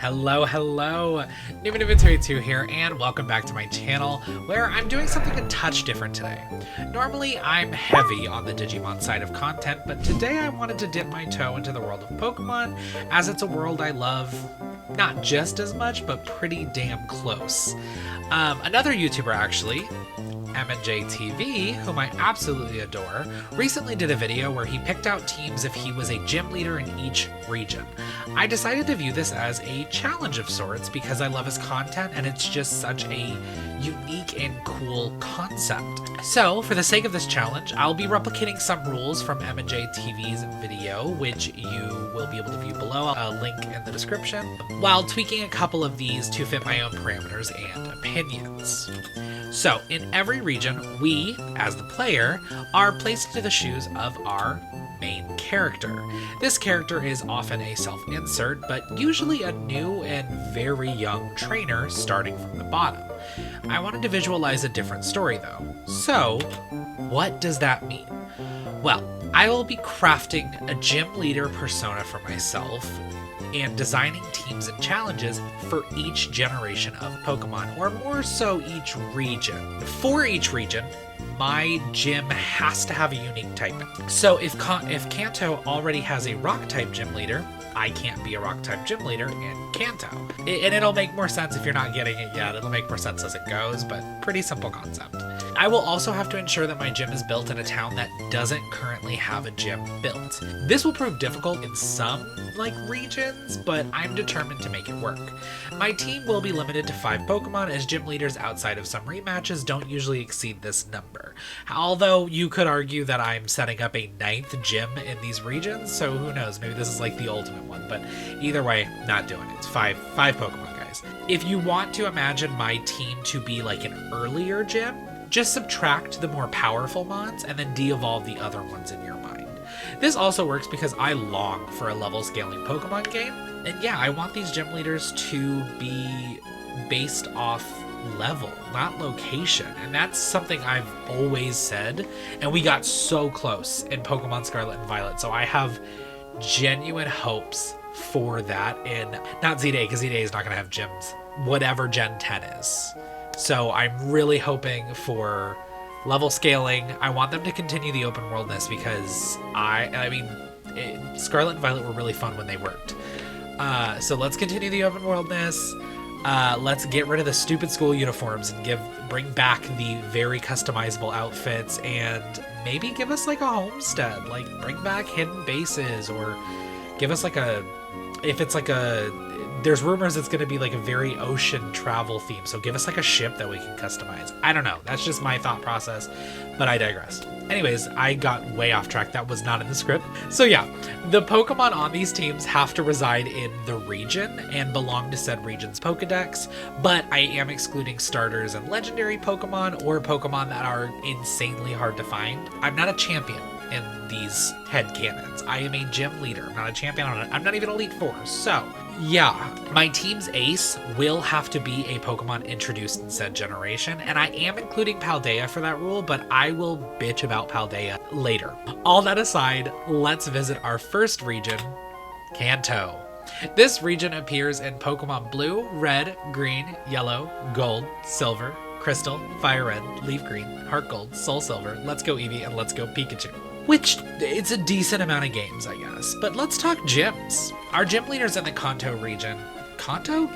Hello, Newman2 here, and welcome back to my channel, where I'm doing something a touch different today. Normally, I'm heavy on the Digimon side of content, but today I wanted to dip my toe into the world of Pokemon, as it's a world I love not just as much, but pretty damn close. Another YouTuber, actually, MandJtv, whom I absolutely adore, recently did a video where he picked out teams if he was a gym leader in each region. I decided to view this as a challenge of sorts because I love his content and it's just such a unique and cool concept. So, for the sake of this challenge, I'll be replicating some rules from MandJtv's video, which you will be able to view below, a link in the description, while tweaking a couple of these to fit my own parameters and opinions. So, in every region, we, as the player, are placed into the shoes of our main character. This character is often a self-insert, but usually a new and very young trainer starting from the bottom. I wanted to visualize a different story though. So, what does that mean? Well, I will be crafting a gym leader persona for myself and designing teams and challenges for each generation of Pokemon, or more so each region. For each region, my gym has to have a unique typing. So if Kanto already has a rock type gym leader, I can't be a rock type gym leader in Kanto. And it'll make more sense if you're not getting it yet. It'll make more sense as it goes, but pretty simple concept. I will also have to ensure that my gym is built in a town that doesn't currently have a gym built. This will prove difficult in some regions, but I'm determined to make it work. My team will be limited to 5 Pokemon, as gym leaders outside of some rematches don't usually exceed this number. Although you could argue that I'm setting up a 9th gym in these regions, so who knows, maybe this is like the ultimate one, but either way, not doing it. It's 5 Pokemon, guys. If you want to imagine my team to be like an earlier gym, just subtract the more powerful mons and then de-evolve the other ones in your mind. This also works because I long for a level scaling Pokemon game, and yeah, I want these gym leaders to be based off level, not location, and that's something I've always said, and we got so close in Pokemon Scarlet and Violet, so I have genuine hopes for that in, not Z-Day, because Z-Day is not going to have gyms, whatever Gen 10 is. So I'm really hoping for level scaling. I want them to continue the open worldness because Scarlet and Violet were really fun when they worked. So let's continue the open worldness. Let's get rid of the stupid school uniforms and bring back the very customizable outfits, and maybe give us like a homestead, like bring back hidden bases, or give us like there's rumors it's going to be like a very ocean travel theme, so give us like a ship that we can customize. I don't know, that's just my thought process, but I digress. Anyways, I got way off track. That was not in the script. So yeah, the Pokemon on these teams have to reside in the region and belong to said region's Pokedex, but I am excluding starters and legendary Pokemon, or Pokemon that are insanely hard to find. I'm not a champion in these headcanons. I am a gym leader. I'm not a champion on it. I'm not even Elite Four. So yeah, my team's ace will have to be a Pokemon introduced in said generation, and I am including Paldea for that rule, but I will bitch about Paldea later. All that aside, let's visit our first region, Kanto. This region appears in Pokemon Blue, Red, Green, Yellow, Gold, Silver, Crystal, Fire Red, Leaf Green, Heart Gold, Soul Silver, Let's Go Eevee, and Let's Go Pikachu. Which, it's a decent amount of games, I guess. But let's talk gyms. Our gym leaders in the Kanto region, Kanto?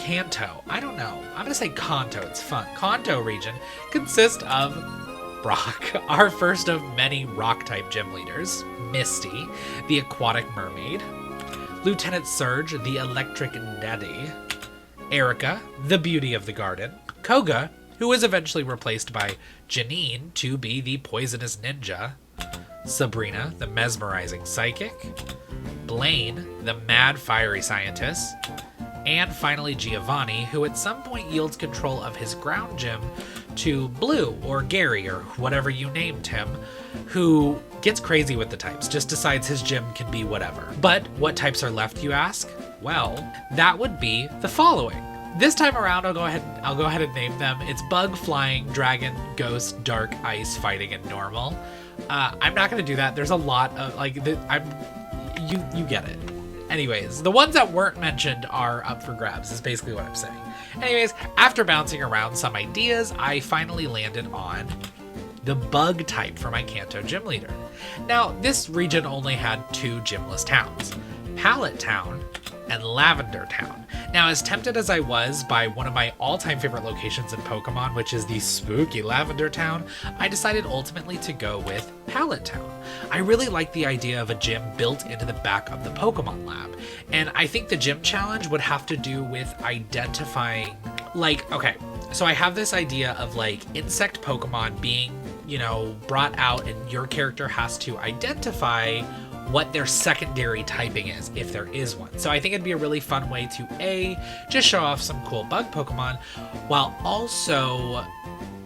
I don't know. I'm gonna say Kanto, it's fun. Kanto region consists of Brock, our first of many rock-type gym leaders, Misty, the aquatic mermaid, Lieutenant Surge, the electric daddy, Erica, the beauty of the garden, Koga, who was eventually replaced by Janine to be the poisonous ninja, Sabrina, the mesmerizing psychic, Blaine, the mad fiery scientist, and finally Giovanni, who at some point yields control of his ground gym to Blue, or Gary, or whatever you named him, who gets crazy with the types, just decides his gym can be whatever. But what types are left, you ask? Well, that would be the following. This time around, I'll go ahead and name them. It's Bug, Flying, Dragon, Ghost, Dark, Ice, Fighting, and Normal. I'm not going to do that. There's a lot of you get it. Anyways, the ones that weren't mentioned are up for grabs, is basically what I'm saying. Anyways, after bouncing around some ideas, I finally landed on the bug type for my Kanto Gym Leader. Now, this region only had 2 gymless towns, Pallet Town and Lavender Town. Now, as tempted as I was by one of my all-time favorite locations in Pokemon, which is the spooky Lavender Town, I decided ultimately to go with Pallet Town. I really like the idea of a gym built into the back of the Pokemon lab, and I think the gym challenge would have to do with identifying, like, okay, so I have this idea of like insect Pokemon being, brought out, and your character has to identify what their secondary typing is, if there is one. So I think it'd be a really fun way to just show off some cool bug Pokemon, while also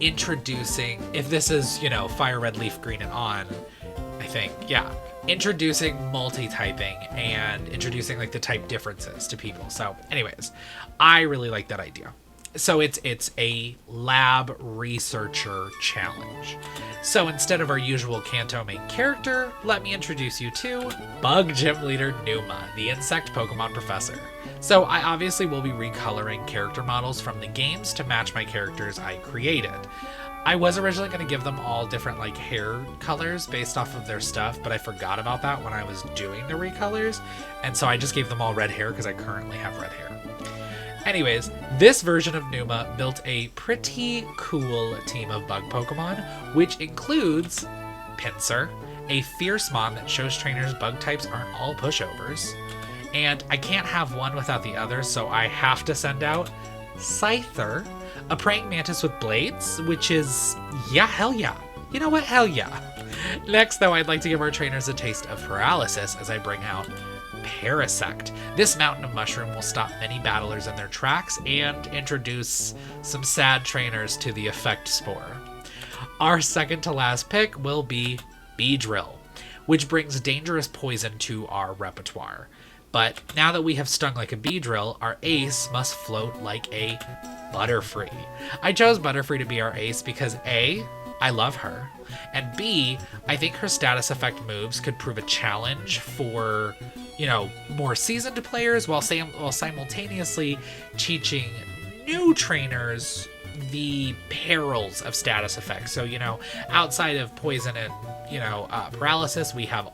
introducing, if this is, Fire Red, Leaf Green, and on, I think, yeah, introducing multi-typing and introducing like the type differences to people. So anyways, I really like that idea. So it's a lab researcher challenge. So instead of our usual Kanto main character, let me introduce you to Bug Gym Leader Numa, the insect Pokemon professor. So I obviously will be recoloring character models from the games to match my characters I created. I was originally going to give them all different like hair colors based off of their stuff, but I forgot about that when I was doing the recolors, and so I just gave them all red hair because I currently have red hair. Anyways, this version of Numa built a pretty cool team of bug Pokemon, which includes Pinsir, a Fiercemon that shows trainers bug types aren't all pushovers, and I can't have one without the other, so I have to send out Scyther, a praying mantis with blades, which is, yeah, hell yeah. You know what? Hell yeah. Next, though, I'd like to give our trainers a taste of paralysis as I bring out Parasect. This mountain of mushroom will stop many battlers in their tracks and introduce some sad trainers to the effect spore. Our second to last pick will be Beedrill, which brings dangerous poison to our repertoire. But now that we have stung like a Beedrill, our ace must float like a Butterfree. I chose Butterfree to be our ace because A, I love her, and B, I think her status effect moves could prove a challenge for, more seasoned players while simultaneously teaching new trainers the perils of status effects. So, outside of poison and, paralysis, we have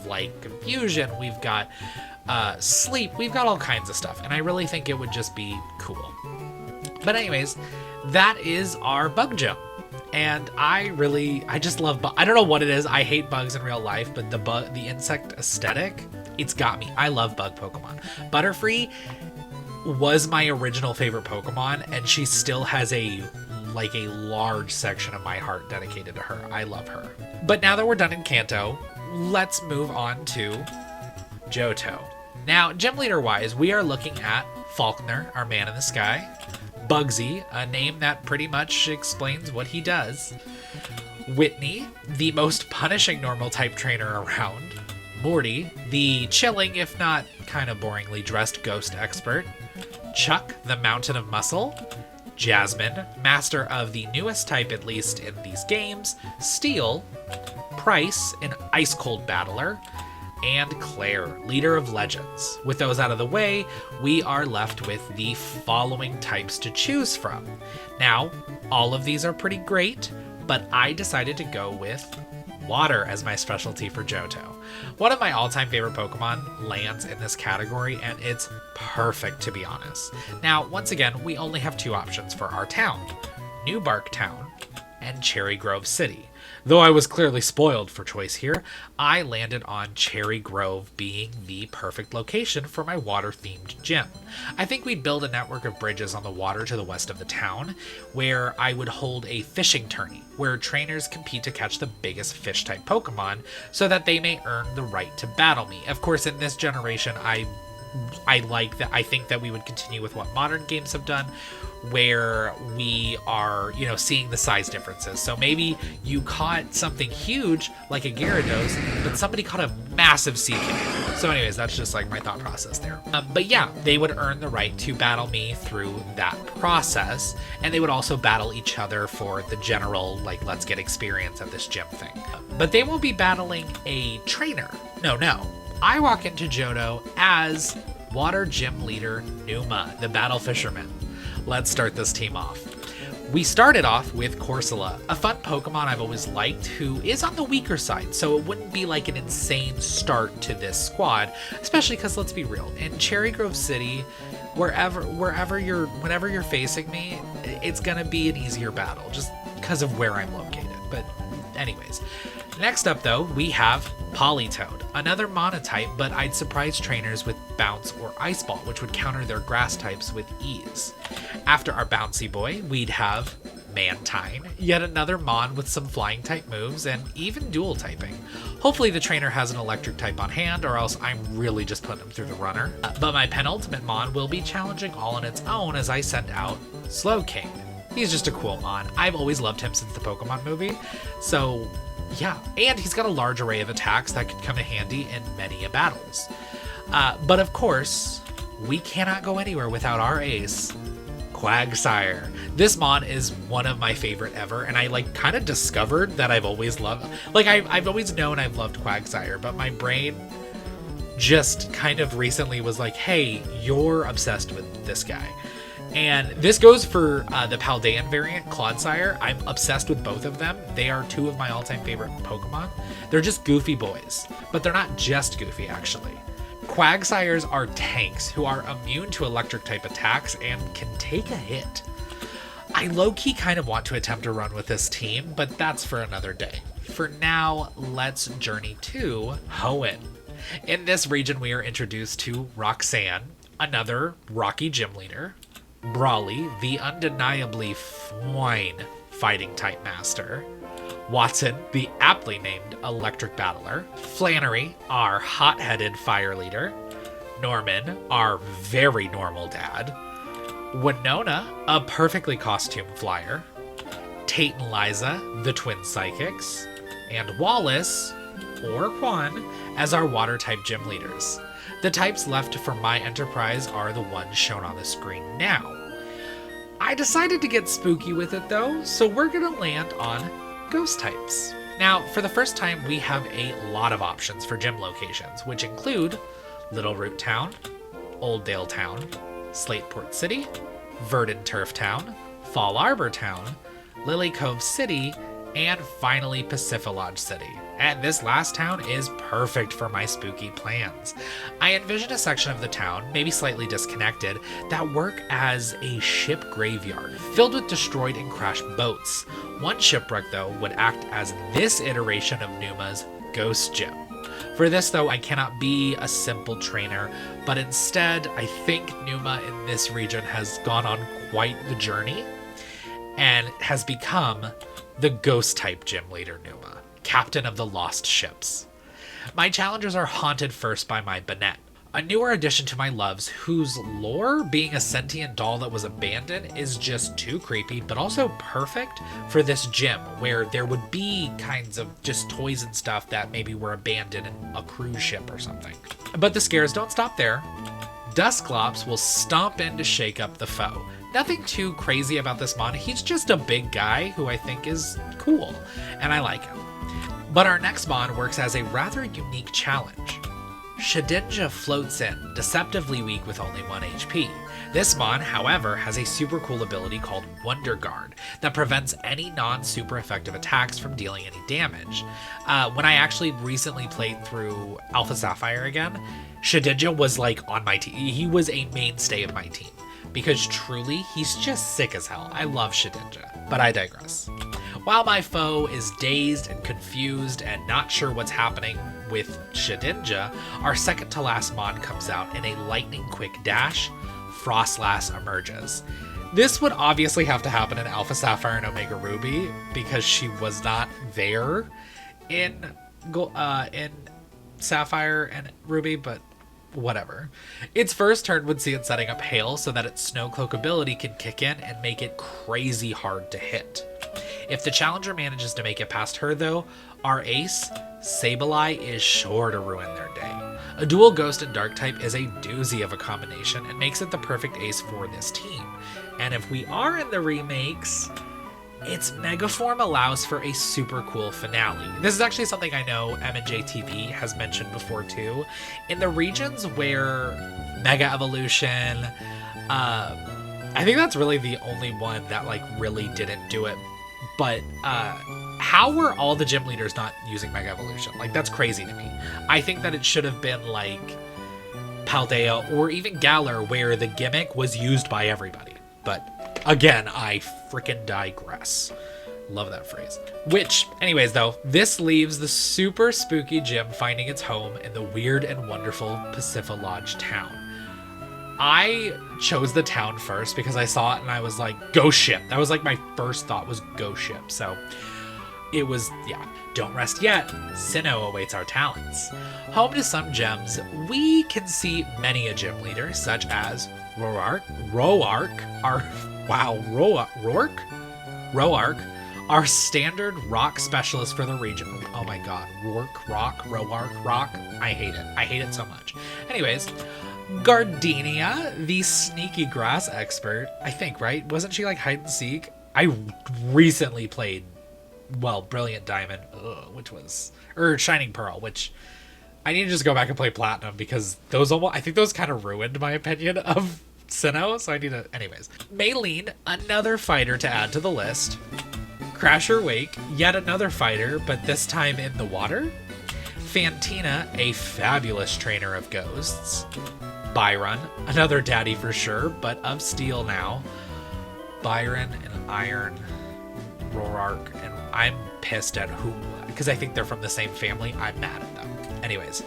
like confusion, we've got sleep, we've got all kinds of stuff, and I really think it would just be cool. But anyways, that is our bug gym. And I just love I don't know what it is. I hate bugs in real life, but the insect aesthetic, it's got me. I love bug Pokemon. Butterfree was my original favorite Pokemon, and she still has a large section of my heart dedicated to her. I love her. But now that we're done in Kanto, let's move on to Johto. Now, gym leader wise, we are looking at Falkner, our man in the sky, Bugsy, a name that pretty much explains what he does, Whitney, the most punishing normal type trainer around, Morty, the chilling if not kind of boringly dressed ghost expert, Chuck, the mountain of muscle, Jasmine, master of the newest type at least in these games, Steel, Price, an ice cold battler, and Claire, leader of legends. With those out of the way, we are left with the following types to choose from. Now, all of these are pretty great, but I decided to go with water as my specialty for Johto. One of my all-time favorite Pokemon lands in this category, and it's perfect, to be honest. Now, once again, we only have 2 options for our town, New Bark Town and Cherry Grove City. Though I was clearly spoiled for choice here, I landed on Cherry Grove being the perfect location for my water-themed gym. I think we'd build a network of bridges on the water to the west of the town, where I would hold a fishing tourney, where trainers compete to catch the biggest fish-type Pokemon, so that they may earn the right to battle me. Of course, in this generation, I think that we would continue with what modern games have done, where we are, seeing the size differences. So maybe you caught something huge like a Gyarados, but somebody caught a massive CK. So anyways, that's just like my thought process there. But yeah, they would earn the right to battle me through that process, and they would also battle each other for the general, let's get experience at this gym thing. But they won't be battling a trainer. No. I walk into Johto as Water Gym Leader Numa, the Battle Fisherman. Let's start this team off. We started off with Corsola, a fun Pokemon I've always liked who is on the weaker side, so it wouldn't be like an insane start to this squad, especially because, let's be real, in Cherry Grove City, whenever you're facing me, it's gonna be an easier battle just because of where I'm located. But anyways, next up though, we have Politoed, another Monotype, but I'd surprise trainers with Bounce or Ice Ball, which would counter their grass types with ease. After our Bouncy Boy, we'd have Mantine, yet another Mon with some flying type moves and even dual typing. Hopefully the trainer has an electric type on hand, or else I'm really just putting him through the runner. But my penultimate Mon will be challenging all on its own as I send out Slowking. He's just a cool Mon. I've always loved him since the Pokemon movie, so yeah. And he's got a large array of attacks that could come in handy in many battles. But of course, we cannot go anywhere without our ace, Quagsire. This Mon is one of my favorite ever, and I kind of discovered that I've always loved, I've always known I've loved Quagsire, but my brain just kind of recently was like, hey, you're obsessed with this guy. And this goes for the Paldean variant, Clodsire. I'm obsessed with both of them. They are two of my all-time favorite Pokemon. They're just goofy boys, but they're not just goofy, actually. Quagsires are tanks who are immune to electric type attacks and can take a hit. I low-key kind of want to attempt a run with this team, but that's for another day. For now, let's journey to Hoenn. In this region, we are introduced to Roxanne, another Rocky Gym Leader, Brawly, the undeniably fine fighting type master, Watson, the aptly named electric battler, Flannery, our hot-headed fire leader, Norman, our very normal dad, Winona, a perfectly costumed flyer, Tate and Liza, the twin psychics, and Wallace, or Juan, as our water-type gym leaders. The types left for my enterprise are the ones shown on the screen now. I decided to get spooky with it though, so we're gonna land on ghost types. Now, for the first time, we have a lot of options for gym locations, which include Little Root Town, Old Dale Town, Slateport City, Verdant Turf Town, Fall Arbor Town, Lily Cove City, and finally Pacifilage City. And this last town is perfect for my spooky plans. I envision a section of the town, maybe slightly disconnected, that work as a ship graveyard, filled with destroyed and crashed boats. One shipwreck, though, would act as this iteration of Numa's Ghost Gym. For this, though, I cannot be a simple trainer, but instead, I think Numa in this region has gone on quite the journey and has become the Ghost-type Gym Leader Numa, captain of the lost ships. My challengers are haunted first by my Banette, a newer addition to my loves whose lore, being a sentient doll that was abandoned, is just too creepy, but also perfect for this gym where there would be kinds of just toys and stuff that maybe were abandoned in a cruise ship or something. But the scares don't stop there. Dusclops will stomp in to shake up the foe. Nothing too crazy about this Mon, he's just a big guy who I think is cool, and I like him. But our next Mon works as a rather unique challenge. Shedinja floats in, deceptively weak with only 1 HP. This Mon, however, has a super cool ability called Wonder Guard that prevents any non-super effective attacks from dealing any damage. When I actually recently played through Alpha Sapphire again, Shedinja was on my team. He was a mainstay of my team. Because truly, he's just sick as hell. I love Shedinja, but I digress. While my foe is dazed and confused and not sure what's happening with Shedinja, our second to last Mon comes out in a lightning quick dash. Frostlass emerges. This would obviously have to happen in Alpha Sapphire and Omega Ruby because she was not there in Sapphire and Ruby, but whatever. Its first turn would see it setting up Hail so that its Snow Cloak ability can kick in and make it crazy hard to hit. If the challenger manages to make it past her though, our ace, Sableye, is sure to ruin their day. A dual Ghost and Dark type is a doozy of a combination and makes it the perfect ace for this team. And if we are in the remakes, its Megaform allows for a super cool finale. This is actually something I know MandJtv has mentioned before too. In the regions where Mega Evolution, I think that's really the only one that like really didn't do it. But how were all the gym leaders not using Mega Evolution? Like, that's crazy to me. I think that it should have been like Paldea or even Galar, where the gimmick was used by everybody. But again, I freaking digress. Love that phrase. Which, anyways, though, this leaves the super spooky gym finding its home in the weird and wonderful Pacific Lodge town. I chose the town first because I saw it and I was like, go ship. That was like my first thought, was go ship. So it was, yeah, don't rest yet. Sinnoh awaits our talents. Home to some gems, we can see many a gym leader, such as Roark, our standard rock specialist for the region. Oh my god, Roark. I hate it. I hate it so much. Anyways, Gardenia, the sneaky grass expert, I think, right? Wasn't she like hide and seek? I recently played, well, Brilliant Diamond, or Shining Pearl, which I need to just go back and play Platinum because I think those kind of ruined my opinion of Sinnoh, so I need to, anyways. Maylene, another fighter to add to the list. Crasher Wake, yet another fighter, but this time in the water. Fantina, a fabulous trainer of ghosts. Byron, another daddy for sure, but of steel now. Byron and Iron, Roark, and I'm pissed at who, because I think they're from the same family. I'm mad at them. Anyways,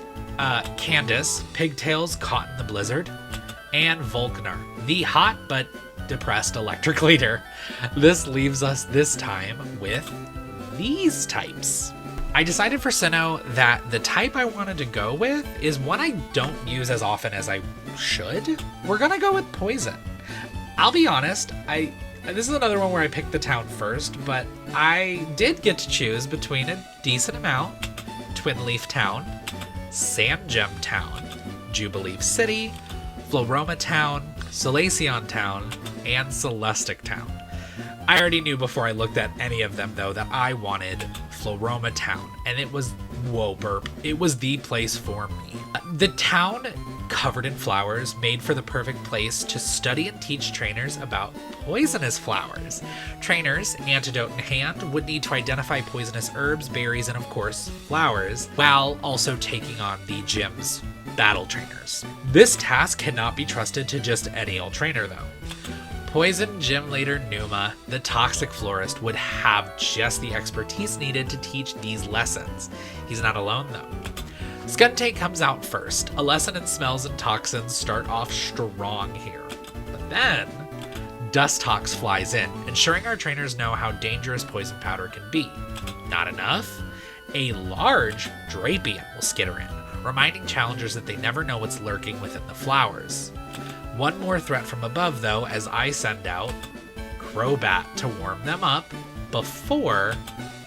Candace, Pigtails caught in the blizzard, and Volkner, the hot but depressed electric leader. This leaves us this time with these types. I decided for Sinnoh that the type I wanted to go with is one I don't use as often as I should. We're gonna go with Poison. I'll be honest, this is another one where I picked the town first, but I did get to choose between a decent amount: Twin Leaf Town, Sand Gem Town, Jubilee City, Floroma Town, Solaceon Town, and Celestic Town. I already knew before I looked at any of them, though, that I wanted Floroma Town, and it was, whoa, burp, it was the place for me. The town, covered in flowers, made for the perfect place to study and teach trainers about poisonous flowers. Trainers, antidote in hand, would need to identify poisonous herbs, berries, and of course, flowers, while also taking on the gym's battle trainers. This task cannot be trusted to just any old trainer, though. Poison Gym Leader Numa, the toxic florist, would have just the expertise needed to teach these lessons. He's not alone, though. Skuntank comes out first. A lesson in smells and toxins start off strong here. But then, Dustox flies in, ensuring our trainers know how dangerous poison powder can be. Not enough? A large Drapion will skitter in, reminding challengers that they never know what's lurking within the flowers. One more threat from above, though, as I send out Crobat to warm them up before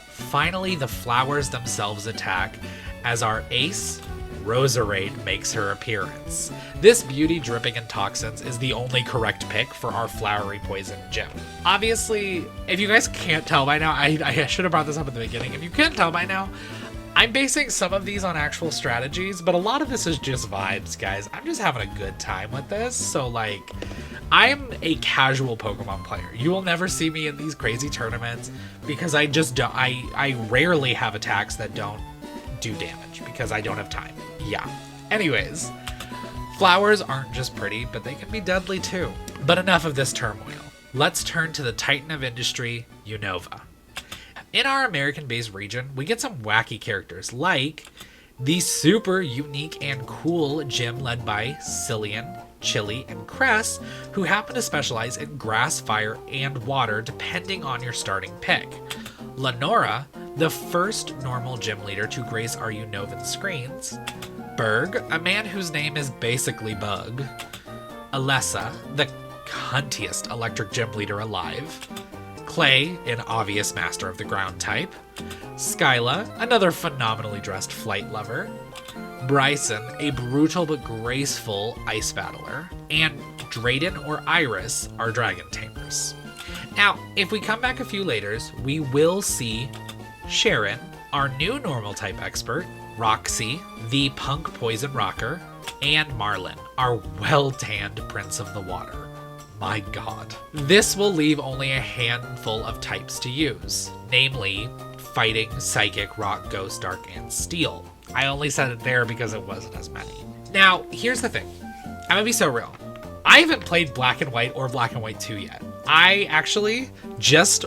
finally the flowers themselves attack as our ace, Roserade, makes her appearance. This beauty dripping in toxins is the only correct pick for our flowery poison gym. Obviously, if you guys can't tell by now, I should have brought this up at the beginning. If you can't tell by now, I'm basing some of these on actual strategies, but a lot of this is just vibes, guys. I'm just having a good time with this. So, like, I'm a casual Pokemon player. You will never see me in these crazy tournaments because I just don't. I rarely have attacks that don't do damage because I don't have time. Yeah. Anyways, flowers aren't just pretty, but they can be deadly too. But enough of this turmoil. Let's turn to the titan of industry, Unova. In our American-based region, we get some wacky characters like the super unique and cool gym led by Cillian, Chili, and Cress, who happen to specialize in grass, fire, and water depending on your starting pick. Lenora, the first normal gym leader to grace our Unovan screens. Berg, a man whose name is basically Bug. Alessa, the cuntiest electric gym leader alive. Clay, an obvious master of the ground type. Skyla, another phenomenally dressed flight lover. Bryson, a brutal but graceful ice battler. And Drayden or Iris, our dragon tamers. Now, if we come back a few laters, we will see Sharon, our new normal type expert, Roxy, the punk poison rocker, and Marlin, our well-tanned prince of the water. My god. This will leave only a handful of types to use, namely fighting, psychic, rock, ghost, dark, and steel. I only said it there because it wasn't as many. Now, here's the thing. I'm gonna be so real. I haven't played Black and White or Black and White 2 yet. I actually just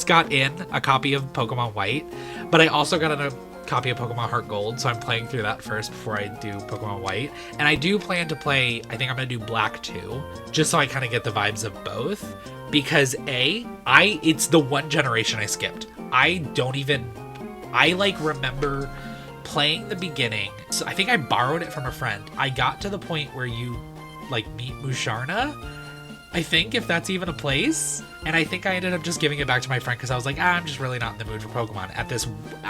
got in a copy of Pokemon White, but I also got a copy of Pokemon Heart Gold, so I'm playing through that first before I do Pokemon White. And I do plan to play, I think I'm gonna do Black 2, just so I kind of get the vibes of both. Because it's the one generation I skipped. I remember playing the beginning. So I think I borrowed it from a friend. I got to the point where you meet Musharna, I think, if that's even a place. And I think I ended up just giving it back to my friend because I was like, I'm just really not in the mood for Pokemon at this.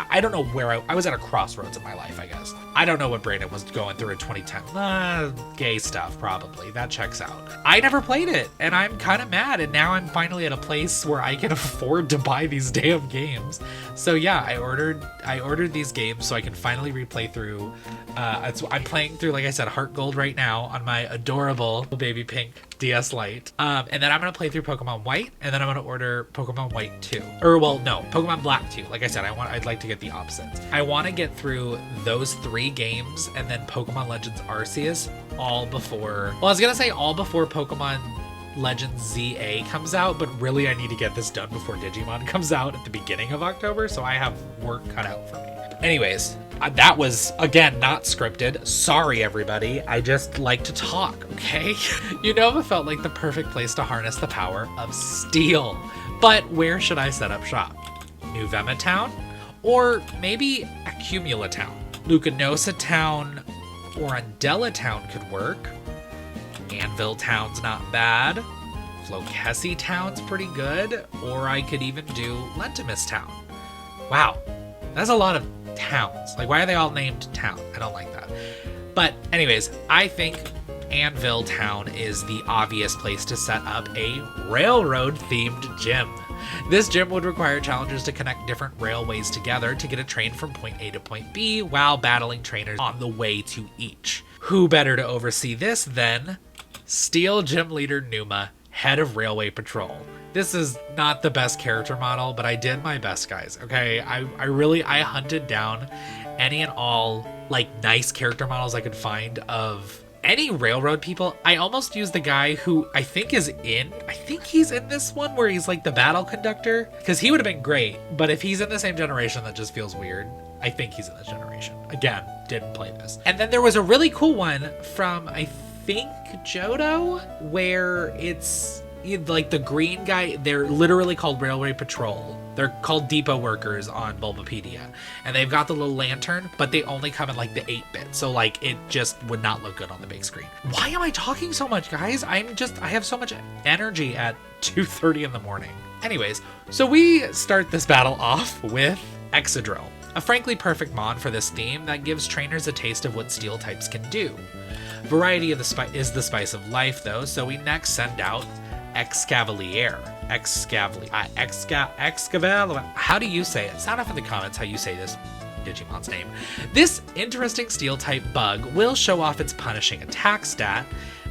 I don't know where I was at a crossroads in my life, I guess. I don't know what Brandon was going through in 2010. Gay stuff, probably. That checks out. I never played it, and I'm kind of mad. And now I'm finally at a place where I can afford to buy these damn games. So yeah, I ordered these games so I can finally replay through. I'm playing through, like I said, Heart Gold right now on my adorable baby pink DS Lite. And then I'm gonna play through Pokemon White, and then I'm gonna order Pokemon White 2. Pokemon Black 2. Like I said, I'd like to get the opposites. I want to get through those 3 games and then Pokemon Legends Arceus all before Pokemon Legends ZA comes out, but really I need to get this done before Digimon comes out at the beginning of October, so I have work cut out for me. Anyways, that was, again, not scripted. Sorry, everybody. I just like to talk, okay? Unova felt like the perfect place to harness the power of steel. But where should I set up shop? New Vema Town? Or maybe Accumula Town? Lucanosa Town or Undella Town could work. Anvil Town's not bad. Flokesi Town's pretty good. Or I could even do Lentimus Town. Wow, that's a lot of towns. Like, why are they all named town? I don't like that. But anyways, I think Anvil Town is the obvious place to set up a railroad themed gym. This gym would require challengers to connect different railways together to get a train from point A to point B while battling trainers on the way to each. Who better to oversee this than Steel Gym Leader Numa, head of Railway Patrol. This is not the best character model, but I did my best, guys, okay? I hunted down any and all, nice character models I could find of any railroad people. I almost used the guy who I think he's in this one where he's the battle conductor, because he would have been great, but if he's in the same generation, that just feels weird. I think he's in this generation. Again, didn't play this. And then there was a really cool one from, I think, Johto, where it's the green guy. They're literally called Railway Patrol. They're called depot workers on Bulbapedia, and they've got the little lantern, but they only come in the 8-bit, so it just would not look good on the big screen. Why am I talking so much, guys? I have so much energy at 2:30 in the morning. Anyways, so we start this battle off with Excadrill, a frankly perfect mod for this theme that gives trainers a taste of what steel types can do. Variety is the spice of life, though, so we next send out Excavalier. How do you say it? Sound off in the comments how you say this Digimon's name. This interesting steel type bug will show off its punishing attack stat,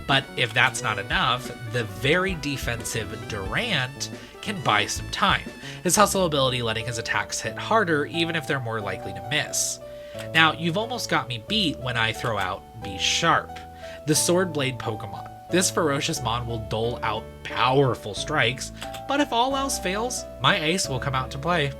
but if that's not enough, the very defensive Durant can buy some time. His hustle ability letting his attacks hit harder even if they're more likely to miss. Now, you've almost got me beat when I throw out Be Sharp, the sword blade Pokemon. This ferocious mon will dole out powerful strikes, but if all else fails, my ace will come out to play.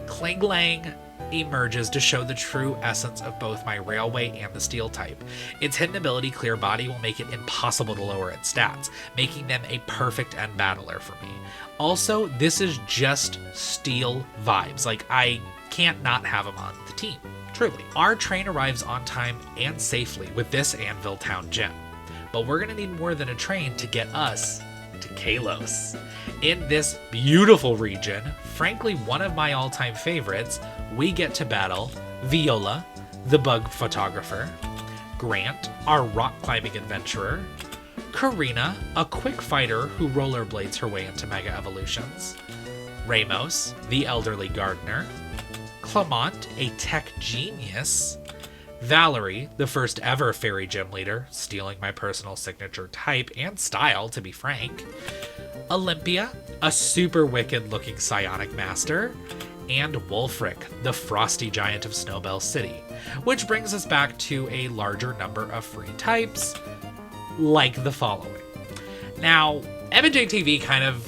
Klinglang emerges to show the true essence of both my railway and the steel type. Its hidden ability, Clear Body, will make it impossible to lower its stats, making them a perfect end battler for me. Also, this is just steel vibes. I can't not have him on the team. Truly. Our train arrives on time and safely with this Anvil Town gem. But we're going to need more than a train to get us to Kalos. In this beautiful region, frankly one of my all-time favorites, we get to battle Viola, the bug photographer, Grant, our rock climbing adventurer, Karina, a quick fighter who rollerblades her way into Mega Evolutions. Ramos, the elderly gardener. Clement, a tech genius. Valerie, the first ever fairy gym leader, stealing my personal signature type and style, to be frank. Olympia, a super wicked looking psionic master. And Wulfric, the frosty giant of Snowbell City, which brings us back to a larger number of free types, like the following. Now, MandJtv kind of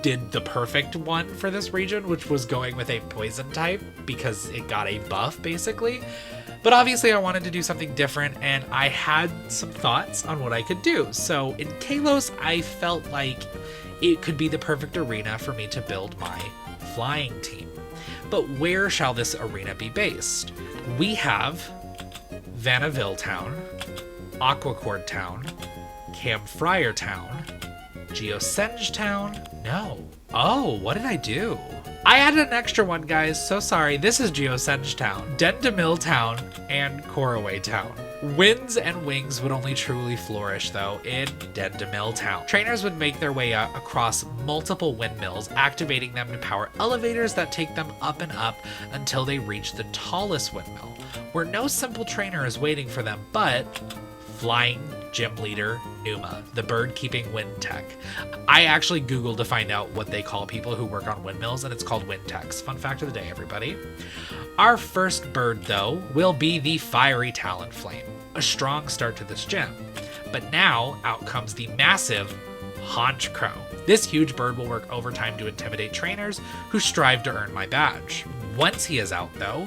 did the perfect one for this region, which was going with a poison type because it got a buff, basically. But obviously I wanted to do something different, and I had some thoughts on what I could do. So in Kalos, I felt like it could be the perfect arena for me to build my flying team. But where shall this arena be based? We have Vanaville Town, Aquacord Town, Camfriar Town, Geosenge Town. No. Oh, what did I do? I added an extra one, guys. So sorry. This is Geosenge Town, Dendemil Town, and Koraway Town. Winds and wings would only truly flourish, though, in Dendemil Town. Trainers would make their way across multiple windmills, activating them to power elevators that take them up and up until they reach the tallest windmill, where no simple trainer is waiting for them, but Flying Gym Leader Numa, the bird-keeping wind tech. I actually Googled to find out what they call people who work on windmills, and it's called wind techs. Fun fact of the day, everybody. Our first bird, though, will be the Fiery Talonflame. A strong start to this gym. But now, out comes the massive Haunch Crow. This huge bird will work overtime to intimidate trainers who strive to earn my badge. Once he is out, though,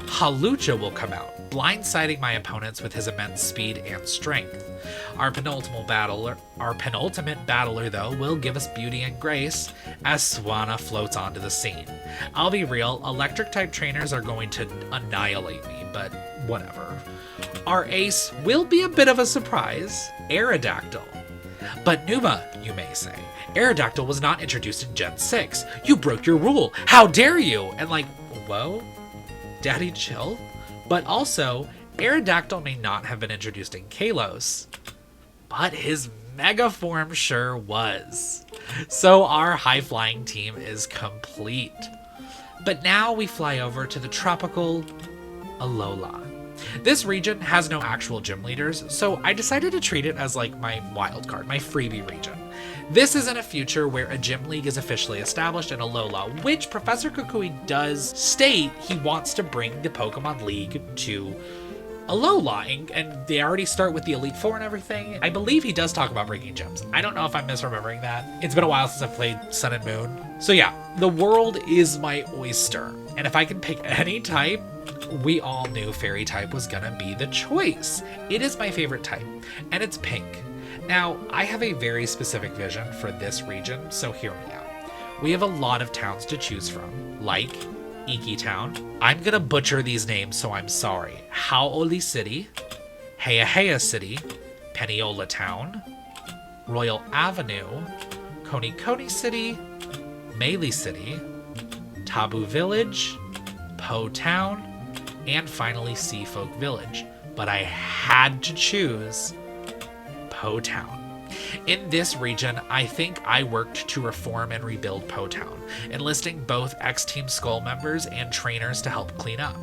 Halucha will come out, blindsiding my opponents with his immense speed and strength. Our penultimate battler, though, will give us beauty and grace as Swanna floats onto the scene. I'll be real, electric-type trainers are going to annihilate me, but whatever. Our ace will be a bit of a surprise, Aerodactyl. But Numa, you may say, Aerodactyl was not introduced in Gen 6. You broke your rule. How dare you? And like, whoa? Daddy chill? But also, Aerodactyl may not have been introduced in Kalos, but his mega form sure was. So our high-flying team is complete. But now we fly over to the tropical Alola. This region has no actual gym leaders, so I decided to treat it as like my wild card, my freebie region. This is in a future where a gym league is officially established in Alola, which Professor Kukui does state he wants to bring the Pokemon League to Alola, and they already start with the Elite Four and everything. I believe he does talk about breaking gyms. I don't know if I'm misremembering that. It's been a while since I've played Sun and Moon. So yeah, the world is my oyster, and if I can pick any type, we all knew Fairy type was gonna be the choice. It is my favorite type, and it's pink. Now, I have a very specific vision for this region, so hear me out. We have a lot of towns to choose from, like Iki Town. I'm gonna butcher these names, so I'm sorry. Hau'oli City, Heihea City, Peniola Town, Royal Avenue, Konikoni City, Meili City, Tabu Village, Po Town, and finally Seafolk Village. But I had to choose Po Town. In this region, I think I worked to reform and rebuild Po Town, enlisting both X-Team Skull members and trainers to help clean up.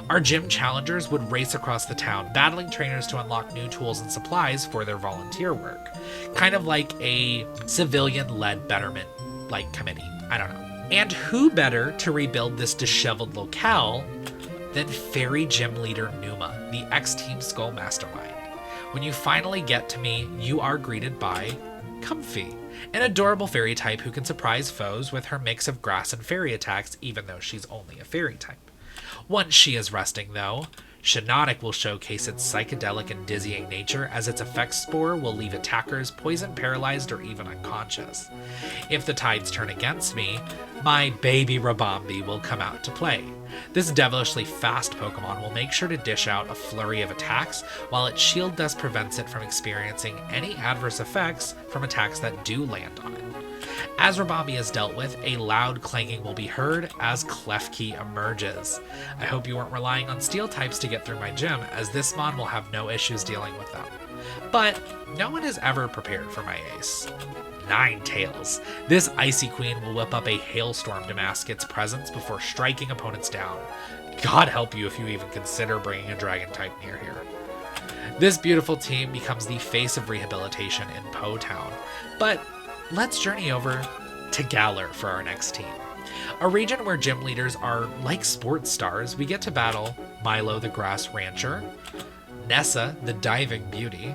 Our gym challengers would race across the town, battling trainers to unlock new tools and supplies for their volunteer work. Kind of like a civilian-led betterment, like committee. I don't know. And who better to rebuild this disheveled locale than Fairy Gym Leader Numa, the X-Team Skull Mastermind. When you finally get to me, you are greeted by Comfy, an adorable fairy type who can surprise foes with her mix of grass and fairy attacks, even though she's only a fairy type. Once she is resting, though, Shiinotic will showcase its psychedelic and dizzying nature, as its effect spore will leave attackers poisoned, paralyzed, or even unconscious. If the tides turn against me, my baby Rabambi will come out to play. This devilishly fast Pokemon will make sure to dish out a flurry of attacks, while its shield dust prevents it from experiencing any adverse effects from attacks that do land on it. As Rabambi is dealt with, a loud clanging will be heard as Klefki emerges. I hope you weren't relying on steel types to get through my gym, as this mon will have no issues dealing with them. But no one is ever prepared for my ace. Ninetales. This icy queen will whip up a hailstorm to mask its presence before striking opponents down. God help you if you even consider bringing a dragon type near here. This beautiful team becomes the face of rehabilitation in Po Town. But let's journey over to Galar for our next team. A region where gym leaders are like sports stars. We get to battle Milo the Grass Rancher, Nessa the Diving Beauty,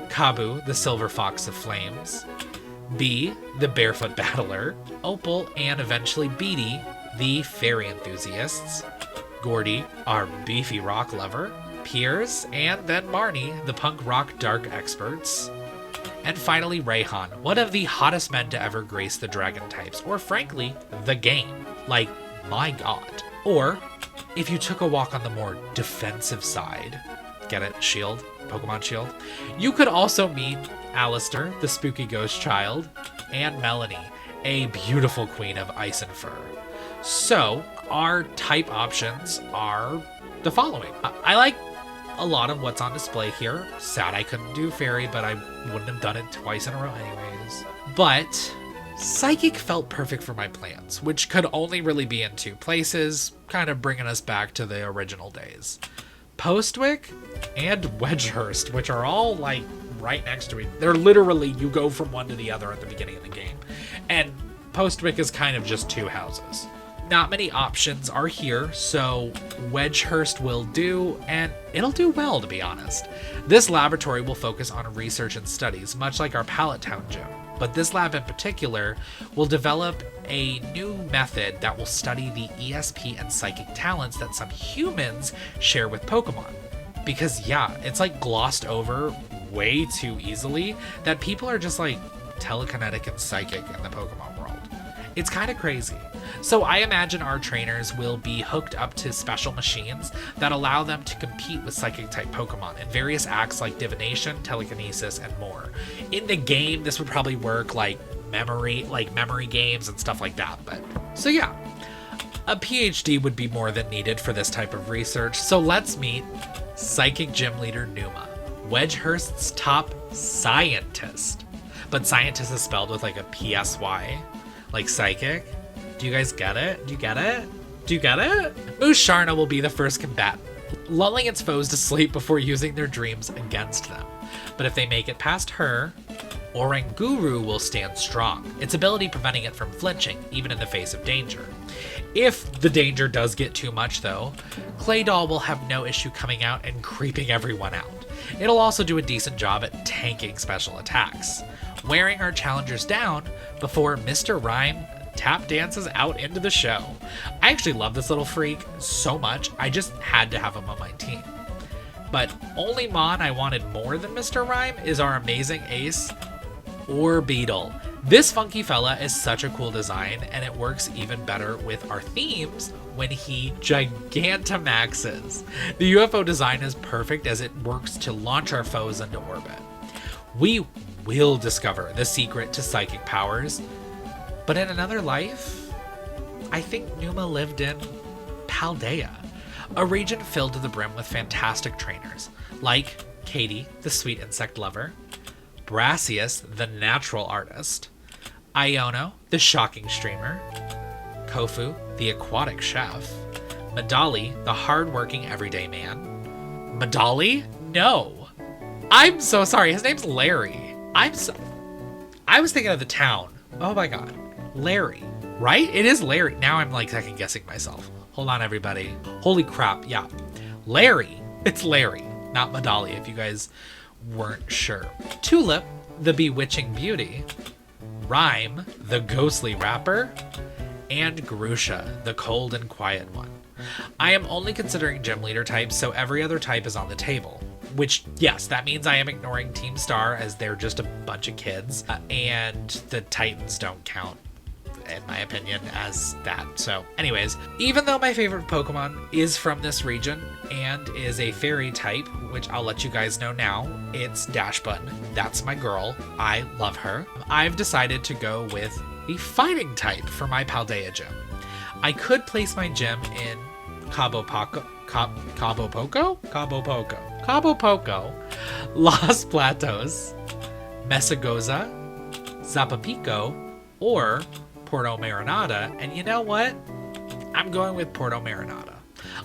Kabu the Silver Fox of Flames, Bee the Barefoot Battler, Opal and eventually Beatty the Fairy Enthusiasts, Gordy our beefy rock lover, Piers, and then Marnie the punk rock dark experts, and finally Rayhan, one of the hottest men to ever grace the dragon types, or frankly, the game. Like, my god. Or, if you took a walk on the more defensive side, get it, shield, Pokemon shield, you could also meet Alistair, the spooky ghost child, and Melanie, a beautiful queen of ice and fur. So, our type options are the following. I like a lot of what's on display here. Sad I couldn't do fairy, but I wouldn't have done it twice in a row anyways. But psychic felt perfect for my plans, which could only really be in two places, kind of bringing us back to the original days. Postwick and Wedgehurst, which are all like right next to it. They're literally, you go from one to the other at the beginning of the game. And Postwick is kind of just two houses. Not many options are here, so Wedgehurst will do, and it'll do well, to be honest. This laboratory will focus on research and studies, much like our Pallet Town gym. But this lab in particular will develop a new method that will study the ESP and psychic talents that some humans share with Pokemon. Because yeah, it's like glossed over way too easily that people are just like telekinetic and psychic in the Pokemon world. It's kind of crazy. So I imagine our trainers will be hooked up to special machines that allow them to compete with psychic type Pokemon in various acts like divination, telekinesis, and more. In the game, this would probably work like memory games and stuff like that. But so yeah, a PhD would be more than needed for this type of research. So let's meet Psychic Gym Leader Numa, Wedgehurst's top scientist. But scientist is spelled with like a PSY, like psychic. Do you guys get it? Do you get it? Do you get it? Musharna will be the first combatant, lulling its foes to sleep before using their dreams against them. But if they make it past her, Oranguru will stand strong, its ability preventing it from flinching, even in the face of danger. If the danger does get too much, though, Claydol will have no issue coming out and creeping everyone out. It'll also do a decent job at tanking special attacks, wearing our challengers down before Mr. Rhyme tap dances out into the show. I actually love this little freak so much, I just had to have him on my team. But only Mon I wanted more than Mr. Rhyme is our amazing ace, Orbeetle. This funky fella is such a cool design, and it works even better with our themes when he Gigantamaxes. The UFO design is perfect as it works to launch our foes into orbit. We will discover the secret to psychic powers, but in another life, I think Numa lived in Paldea, a region filled to the brim with fantastic trainers, like Katie, the sweet insect lover, Brassius, the natural artist, Iono, the shocking streamer, Kofu, the aquatic chef, Medali, the hard-working everyday man. Medali? No. I'm so sorry, his name's Larry. I was thinking of the town. Oh my god. Larry, right? It is Larry. Now I'm like second guessing myself. Hold on, everybody. Holy crap. Yeah. Larry. It's Larry, not Medali, if you guys weren't sure. Tulip, the bewitching beauty. Rhyme, the ghostly rapper. And Grusha, the cold and quiet one. I am only considering gym leader types, so every other type is on the table. Which, yes, that means I am ignoring Team Star as they're just a bunch of kids. And the Titans don't count, in my opinion, as that. So anyways, even though my favorite Pokemon is from this region and is a fairy type, which I'll let you guys know now, it's Dash Button. That's my girl. I love her. I've decided to go with the fighting type for my Paldea gym. I could place my gym in Cabo Poco. Cabo Poco, Los Platos, Mesagoza, Zapapico, or Porto Marinada. And you know what? I'm going with Porto Marinada.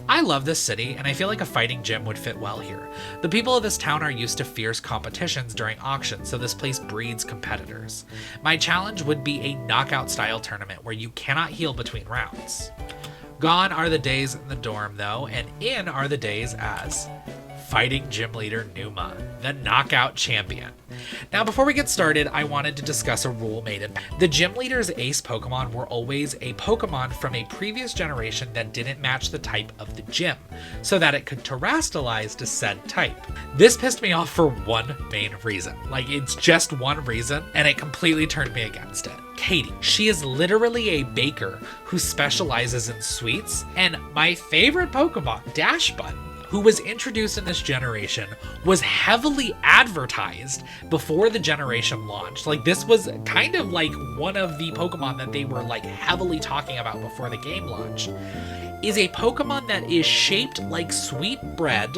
I love this city, and I feel like a fighting gym would fit well here. The people of this town are used to fierce competitions during auctions, so this place breeds competitors. My challenge would be a knockout-style tournament where you cannot heal between rounds. Gone are the days in the dorm, though, and in are the days as fighting gym leader Numa, the knockout champion. Now, before we get started, I wanted to discuss a rule made in. The gym leader's ace Pokemon were always a Pokemon from a previous generation that didn't match the type of the gym, so that it could terrestrialize to said type. This pissed me off for one main reason. Like, it's just one reason, and it completely turned me against it. Katie. She is literally a baker who specializes in sweets, and my favorite Pokemon, Dashbun, who was introduced in this generation, was heavily advertised before the generation launched. Like, this was kind of like one of the Pokemon that they were like heavily talking about before the game launched, is a Pokemon that is shaped like sweet bread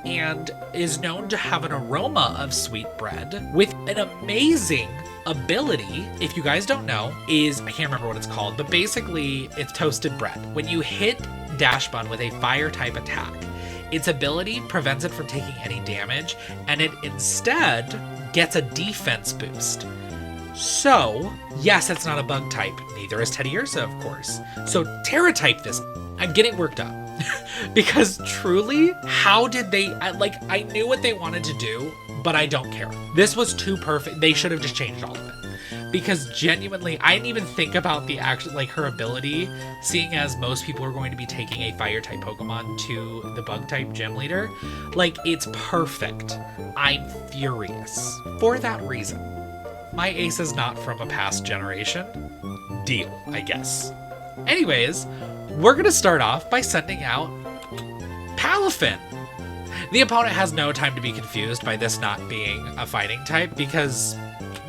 and is known to have an aroma of sweet bread with an amazing ability. If you guys don't know, is, I can't remember what it's called, but basically it's toasted bread. When you hit Dashbun with a fire type attack, its ability prevents it from taking any damage, and it instead gets a defense boost. So, yes, it's not a bug type. Neither is Teddiursa, of course. So, Terra type this. I'm getting worked up. Because truly, how did they... I knew what they wanted to do, but I don't care. This was too perfect. They should have just changed all of it. Because genuinely, I didn't even think about the actual, like, her ability, seeing as most people are going to be taking a fire type Pokemon to the bug type gym leader. Like, it's perfect. I'm furious. For that reason, my ace is not from a past generation. Deal, I guess. Anyways, we're gonna start off by sending out Palafin. The opponent has no time to be confused by this not being a fighting type, because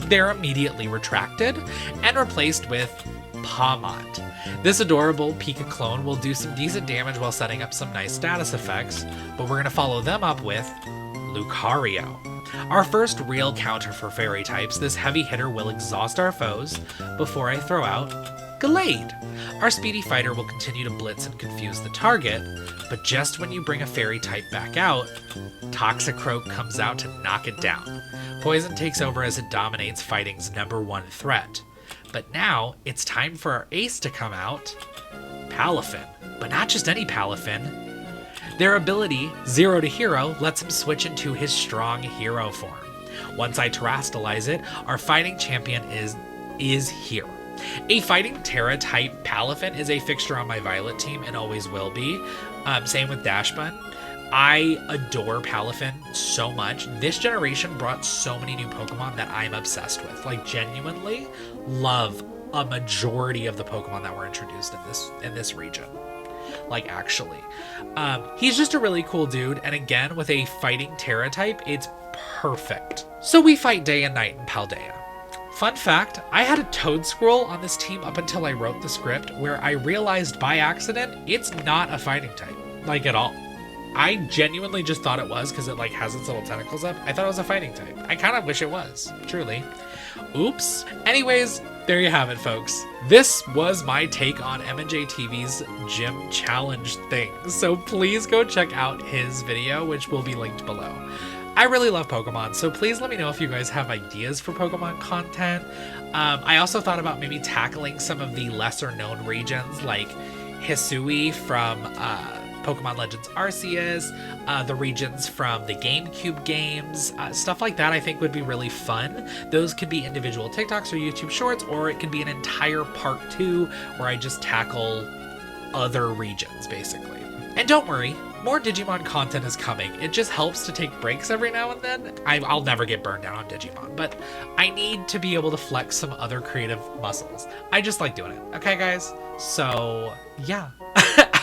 they're immediately retracted and replaced with Pawmont. This adorable Pika clone will do some decent damage while setting up some nice status effects, but we're going to follow them up with Lucario. Our first real counter for fairy types, this heavy hitter will exhaust our foes before I throw out Gallade. Our speedy fighter will continue to blitz and confuse the target, but just when you bring a fairy type back out, Toxicroak comes out to knock it down. Poison takes over as it dominates fighting's #1 threat. But now, it's time for our ace to come out, Palafin. But not just any Palafin. Their ability, 0 to Hero, lets him switch into his strong hero form. Once I terrestrialize it, our fighting champion is here. A fighting Terra type Palafin is a fixture on my Violet team and always will be. Same with Dashbun. I adore Palafin so much. This generation brought so many new Pokemon that I'm obsessed with. Like, genuinely love a majority of the Pokemon that were introduced in this region. Like, actually. He's just a really cool dude, and again, with a fighting Terra type, it's perfect. So we fight day and night in Paldea. Fun fact, I had a Toedscroll on this team up until I wrote the script, where I realized by accident it's not a fighting type, like, at all. I genuinely just thought it was because it, like, has its little tentacles up. I thought it was a fighting type. I kind of wish it was, truly. Oops. Anyways, there you have it, folks. This was my take on MandJTV's gym challenge thing. So please go check out his video, which will be linked below. I really love Pokemon, so please let me know if you guys have ideas for Pokemon content. I also thought about maybe tackling some of the lesser known regions, like Hisui from Pokemon Legends Arceus, the regions from the GameCube games, stuff like that I think would be really fun. Those could be individual TikToks or YouTube shorts, or it could be an entire part 2 where I just tackle other regions, basically. And don't worry, more Digimon content is coming. It just helps to take breaks every now and then. I'll never get burned out on Digimon, but I need to be able to flex some other creative muscles. I just like doing it. Okay, guys? So, yeah.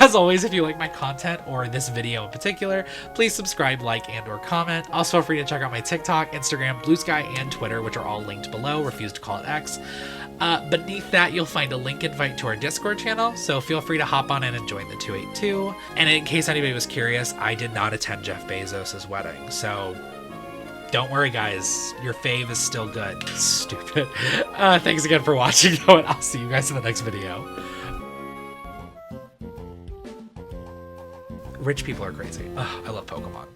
As always, if you like my content or this video in particular, please subscribe, like, and or comment. Also, feel free to check out my TikTok, Instagram, Blue Sky, and Twitter, which are all linked below. Refuse to call it X. Beneath that, you'll find a link invite to our Discord channel, so feel free to hop on in and join the 282. And in case anybody was curious, I did not attend Jeff Bezos' wedding, so don't worry, guys. Your fave is still good. Stupid. Thanks again for watching, though, and I'll see you guys in the next video. Rich people are crazy. Ugh, I love Pokemon.